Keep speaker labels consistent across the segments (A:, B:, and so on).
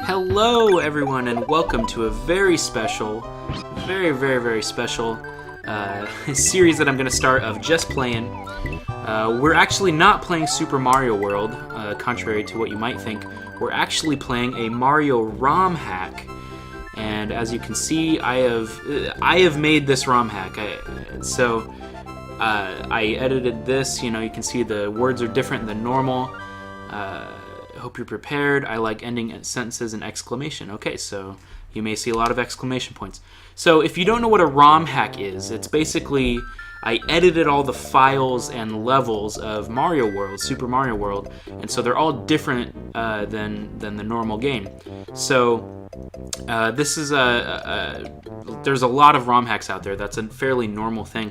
A: Hello everyone and welcome to a very special, very special series that I'm going to start of just playing. We're actually not playing Super Mario World, contrary to what you might think. We're actually playing a Mario ROM hack. And as you can see, I have made this ROM hack. I edited this. You can see the words are different than normal. Hope you're prepared. I like ending sentences in exclamation. Okay, so you may see a lot of exclamation points. So if you don't know what a ROM hack is, it's basically I edited all the files and levels of Mario World, Super Mario World, and so they're all different than the normal game. So this is there's a lot of ROM hacks out there. That's a fairly normal thing.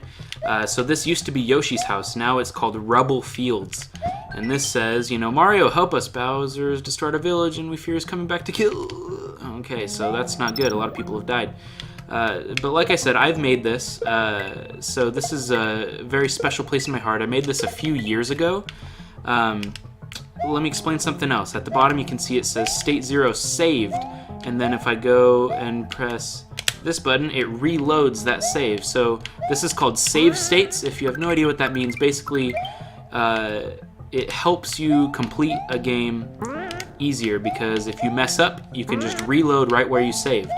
A: So this used to be Yoshi's house. Now it's called Rubble Fields. And this says, Mario, help us. Bowser's destroyed our village and we fear he's coming back to kill. Okay, so that's not good. A lot of people have died. But like I said, I've made this. So this is a very special place in my heart. I made this a few years ago. Let me explain something else. At the bottom you can see it says State 0 saved. And then if I go and press this button, it reloads that save. So this is called save states. If you have no idea what that means, basically it helps you complete a game easier, because if you mess up, you can just reload right where you saved.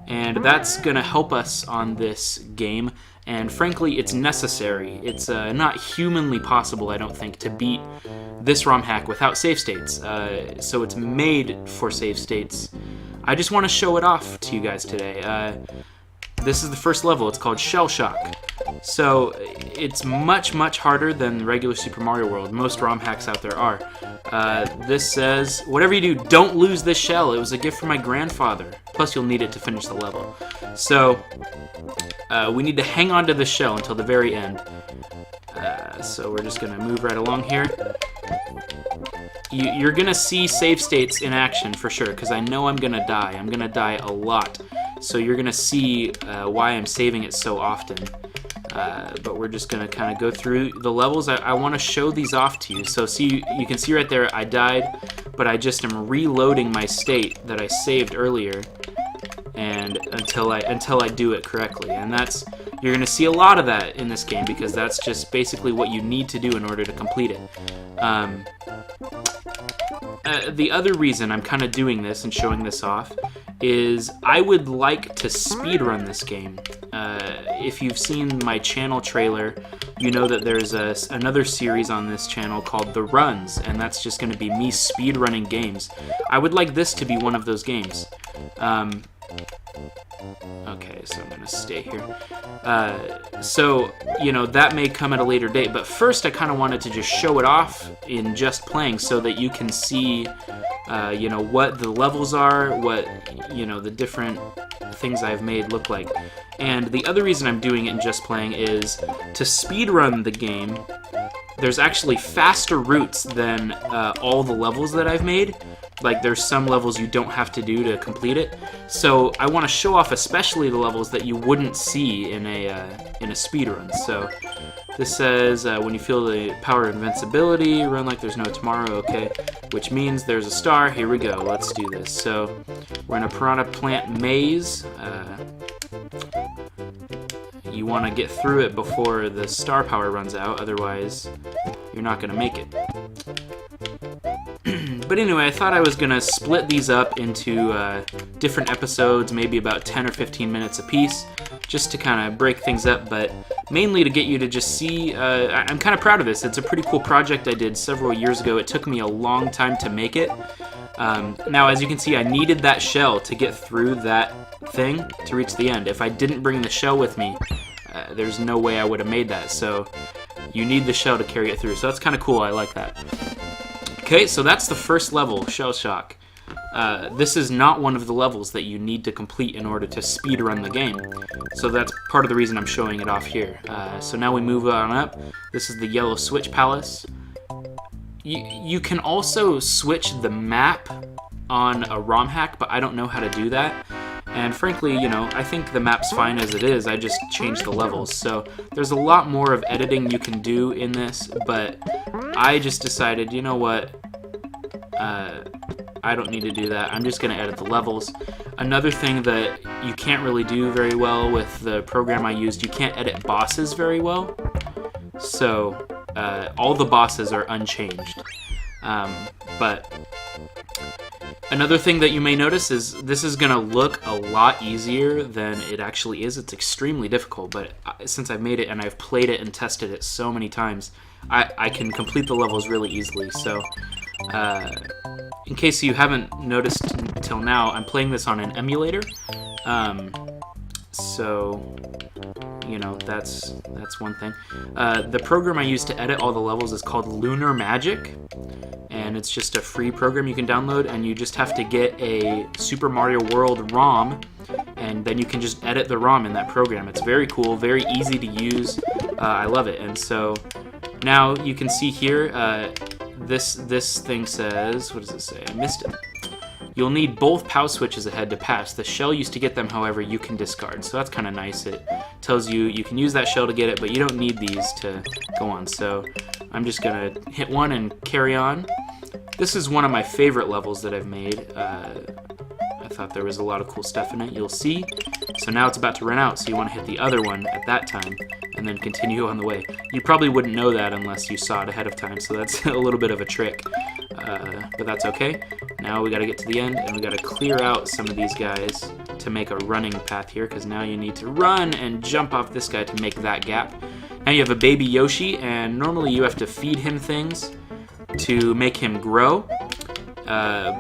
A: And that's going to help us on this game, and frankly, it's necessary. It's not humanly possible, I don't think, to beat this ROM hack without save states. So it's made for save states. I just want to show it off to you guys today. This is the first level. It's called Shell Shock. So it's much harder than regular Super Mario World. Most ROM hacks out there are. This says, whatever you do, don't lose this shell. It was a gift from my grandfather. Plus you'll need it to finish the level. So we need to hang on to the shell until the very end. So we're just going to move right along here. You're going to see save states in action for sure, because I know I'm going to die. I'm going to die a lot. So you're going to see why I'm saving it so often. But we're just going to kind of go through the levels. I want to show these off to you. So see, you can see right there, I died, but I just am reloading my state that I saved earlier, and until I do it correctly. And you're going to see a lot of that in this game, because that's just basically what you need to do in order to complete it. The other reason I'm kind of doing this and showing this off is I would like to speedrun this game. If you've seen my channel trailer, you know that there's another series on this channel called The Runs, and that's just going to be me speedrunning games. I would like this to be one of those games. Okay, so I'm going to stay here. So, that may come at a later date, but first I kind of wanted to just show it off in just playing so that you can see, what the levels are, what, the different things I've made look like. And the other reason I'm doing it in just playing is to speedrun the game. There's actually faster routes than all the levels that I've made. Like, there's some levels you don't have to do to complete it. So I want to show off especially the levels that you wouldn't see in a speedrun. So this says, when you feel the power of invincibility, run like there's no tomorrow, okay. Which means there's a star. Here we go. Let's do this. So we're in a piranha plant maze. You want to get through it before the star power runs out, otherwise you're not going to make it. But anyway, I thought I was going to split these up into different episodes, maybe about 10 or 15 minutes apiece, just to kind of break things up, but mainly to get you to just see. I'm kind of proud of this. It's a pretty cool project I did several years ago. It took me a long time to make it. Now, as you can see, I needed that shell to get through that thing to reach the end. If I didn't bring the shell with me, there's no way I would have made that. So you need the shell to carry it through. So that's kind of cool. I like that. Okay, so that's the first level, Shell Shock. This is not one of the levels that you need to complete in order to speedrun the game. So that's part of the reason I'm showing it off here. So now we move on up. This is the Yellow Switch Palace. You can also switch the map on a ROM hack, but I don't know how to do that. And frankly, I think the map's fine as it is. I just changed the levels. So there's a lot more of editing you can do in this, but I just decided, you know what? I don't need to do that. I'm just going to edit the levels. Another thing that you can't really do very well with the program I used, you can't edit bosses very well. So all the bosses are unchanged. But another thing that you may notice is this is going to look a lot easier than it actually is. It's extremely difficult, but since I've made it and I've played it and tested it so many times, I can complete the levels really easily. So in case you haven't noticed until now, I'm playing this on an emulator. So, you know, that's one thing. The program I use to edit all the levels is called Lunar Magic, and it's just a free program you can download, and you just have to get a Super Mario World ROM, and then you can just edit the ROM in that program. It's very cool, very easy to use. I love it. And so now you can see here, this thing says, what does it say? I missed it. You'll need both POW switches ahead to pass. The shell used to get them, however, you can discard. So that's kind of nice. It tells you you can use that shell to get it, but you don't need these to go on. So I'm just going to hit one and carry on. This is one of my favorite levels that I've made. I thought there was a lot of cool stuff in it, you'll see. So now it's about to run out, so you want to hit the other one at that time and then continue on the way. You probably wouldn't know that unless you saw it ahead of time, so that's a little bit of a trick. But that's okay. Now we got to get to the end, and we got to clear out some of these guys to make a running path here, because now you need to run and jump off this guy to make that gap. Now you have a baby Yoshi, and normally you have to feed him things to make him grow.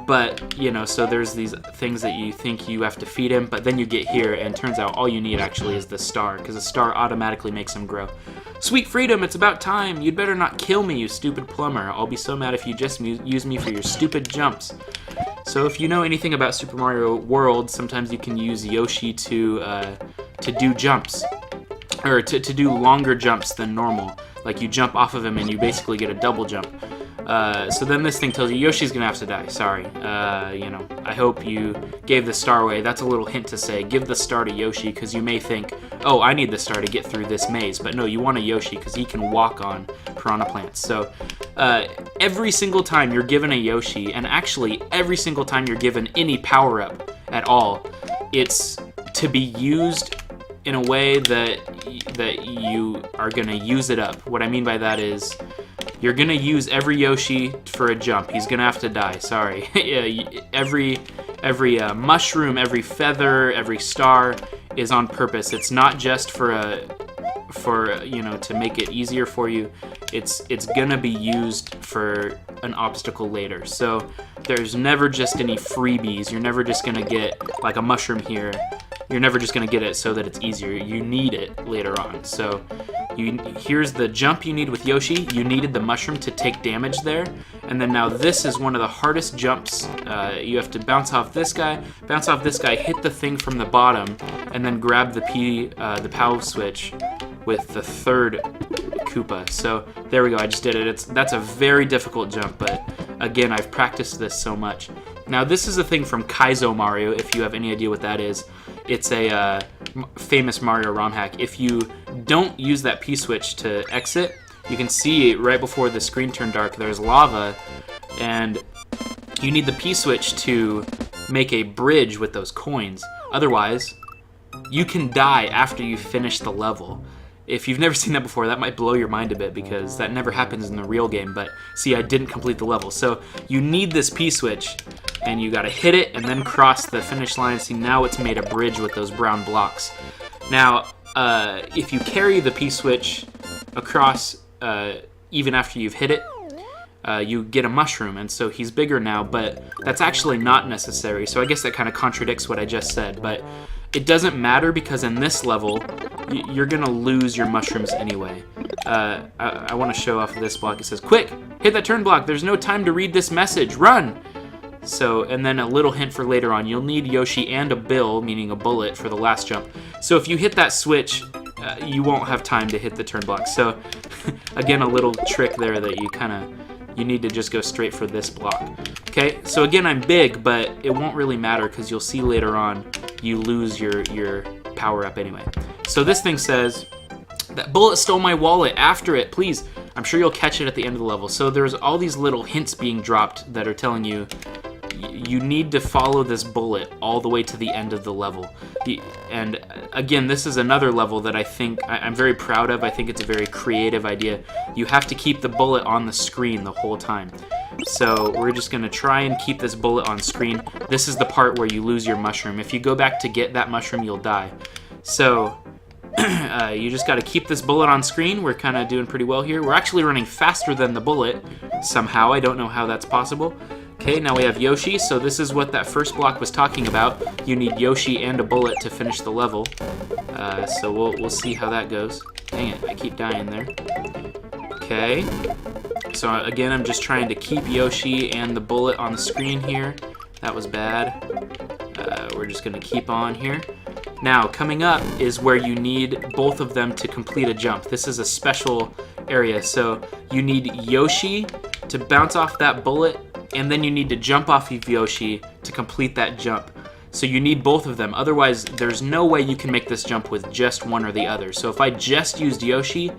A: But, you know, so there's these things that you think you have to feed him, but then you get here, and turns out all you need actually is the star, because the star automatically makes him grow. Sweet freedom, it's about time. You'd better not kill me, you stupid plumber. I'll be so mad if you just use me for your stupid jumps. So if you know anything about Super Mario World, sometimes you can use Yoshi to do jumps, or to do longer jumps than normal. Like you jump off of him and you basically get a double jump. So then this thing tells you Yoshi's gonna have to die. Sorry. You know, I hope you gave the star away. That's a little hint to say give the star to Yoshi, because you may think, oh, I need the star to get through this maze. But no, you want a Yoshi because he can walk on piranha plants. So every single time you're given a Yoshi, and actually every single time you're given any power-up at all, it's to be used in a way that you are gonna use it up. What I mean by that is, you're gonna use every Yoshi for a jump. He's gonna have to die. Sorry. every mushroom, every feather, every star is on purpose. It's not just for you know, to make it easier for you. It's gonna be used for an obstacle later. So there's never just any freebies. You're never just gonna get like a mushroom here. You're never just gonna get it so that it's easier. You need it later on. So here's the jump you need with Yoshi. You needed the mushroom to take damage there. And then now this is one of the hardest jumps. You have to bounce off this guy, hit the thing from the bottom, and then grab the POW switch with the third Koopa. So there we go, I just did it. That's a very difficult jump, but again, I've practiced this so much. Now this is a thing from Kaizo Mario, if you have any idea what that is. It's a famous Mario ROM hack. If you don't use that P-switch to exit, you can see right before the screen turned dark, there's lava, and you need the P-switch to make a bridge with those coins. Otherwise, you can die after you finish the level. If you've never seen that before, that might blow your mind a bit, because that never happens in the real game, but see, I didn't complete the level. So you need this P-switch, and you gotta hit it and then cross the finish line. See, now it's made a bridge with those brown blocks. Now, if you carry the P-switch across even after you've hit it, you get a mushroom, and so he's bigger now, but that's actually not necessary. So I guess that kind of contradicts what I just said, but it doesn't matter, because in this level, you're gonna lose your mushrooms anyway. I want to show off this block. It says, quick, hit that turn block. There's no time to read this message. Run! So, and then a little hint for later on. You'll need Yoshi and a bill, meaning a bullet, for the last jump. So if you hit that switch, you won't have time to hit the turn block. So, again, a little trick there that you need to just go straight for this block. Okay, so again, I'm big, but it won't really matter, because you'll see later on you lose your power-up anyway. So this thing says, that bullet stole my wallet, after it, please. I'm sure you'll catch it at the end of the level. So there's all these little hints being dropped that are telling you you need to follow this bullet all the way to the end of the level. And again, this is another level that I think I'm very proud of. I think it's a very creative idea. You have to keep the bullet on the screen the whole time. So we're just going to try and keep this bullet on screen. This is the part where you lose your mushroom. If you go back to get that mushroom, you'll die. So you just got to keep this bullet on screen. We're kind of doing pretty well here. We're actually running faster than the bullet somehow. I don't know how that's possible. Okay, now we have Yoshi. So this is what that first block was talking about. You need Yoshi and a bullet to finish the level. So we'll see how that goes. Dang it, I keep dying there. Okay. So again, I'm just trying to keep Yoshi and the bullet on the screen here. That was bad. We're just going to keep on here. Now, coming up is where you need both of them to complete a jump. This is a special area, so you need Yoshi to bounce off that bullet, and then you need to jump off of Yoshi to complete that jump. So you need both of them, otherwise there's no way you can make this jump with just one or the other. So if I just used Yoshi,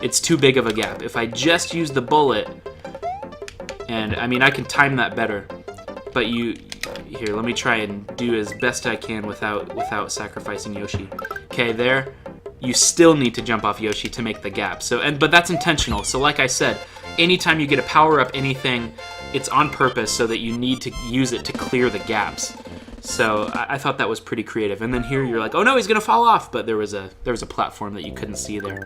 A: it's too big of a gap. If I just use the bullet, and I mean I can time that better, but here, let me try and do as best I can without sacrificing Yoshi. Okay, there. You still need to jump off Yoshi to make the gap. But that's intentional. So like I said, anytime you get a power up anything, it's on purpose so that you need to use it to clear the gaps. So I thought that was pretty creative. And then here you're like, oh no, he's gonna fall off, but there was a platform that you couldn't see there.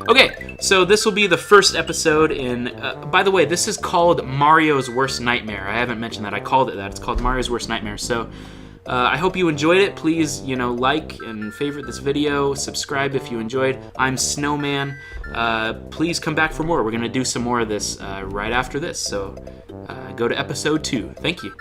A: Okay, so this will be the first episode in. By the way, this is called Mario's Worst Nightmare. I haven't mentioned that. I called it that. It's called Mario's Worst Nightmare. So I hope you enjoyed it. Please, like and favorite this video. Subscribe if you enjoyed. I'm snomaN. Please come back for more. We're gonna do some more of this right after this. So go to episode 2. Thank you.